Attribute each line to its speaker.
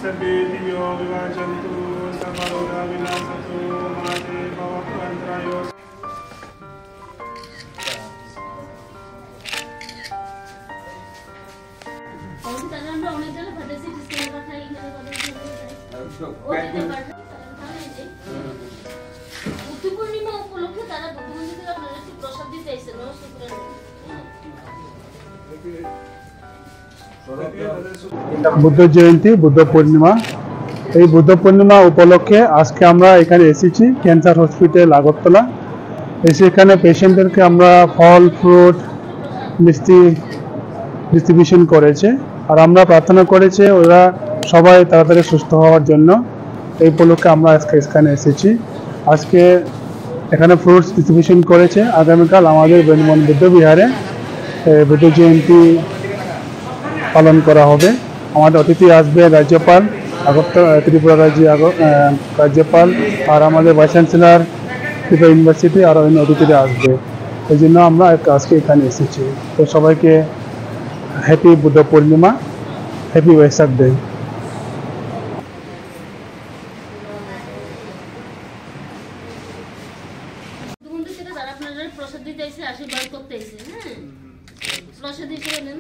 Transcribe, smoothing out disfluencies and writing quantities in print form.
Speaker 1: सद्देतियो विवाचन्तु सबरोगा विनाशतु माते भवतु अन्तरायो
Speaker 2: পূর্ণিমা উপলক্ষে তারা বন্ধুদের আপনারা একটু প্রসাদ দিতে এসেছেন।
Speaker 3: বুদ্ধ জয়ন্তী, বুদ্ধ পূর্ণিমা। এই বুদ্ধ পূর্ণিমা উপলক্ষে আজকে আমরা এখানে এসেছি ক্যান্সার হসপিটাল আগরতলা। এসে এখানে পেশেন্টদেরকে আমরা ফল, ফ্রুট, মিষ্টি ডিস্ট্রিবিউশন করেছে। আর আমরা প্রার্থনা করেছে ওরা সবাই তাড়াতাড়ি সুস্থ হওয়ার জন্য। এই উপলক্ষে আমরা আজকে এখানে এসেছি। আজকে এখানে ফ্রুটস ডিস্ট্রিবিউশন করেছে। আগামীকাল আমাদের বৃন্দাবন বুদ্ধ বিহারে বুদ্ধ জয়ন্তী পালন করা হবে। আমাদের অতিথি আসবে রাজ্যপাল, আগরতলা ত্রিপুরা রাজ্যপাল, আর আমাদের ভাইস চ্যান্সেলর ত্রিপুরা ইউনিভার্সিটি, আর অন্য অতিথিরা আসবে। এই জন্য আমরা আজকে এখানে এসেছি। তো সবাইকে happy Buddha Purnima, happy ওয়েসাক day.
Speaker 2: বন্ধু সেটা তারা আপনারা প্রসাদ দিতে এসে আশীর্বাদ করতে এসে, হ্যাঁ প্রসাদ হিসেবে নেন।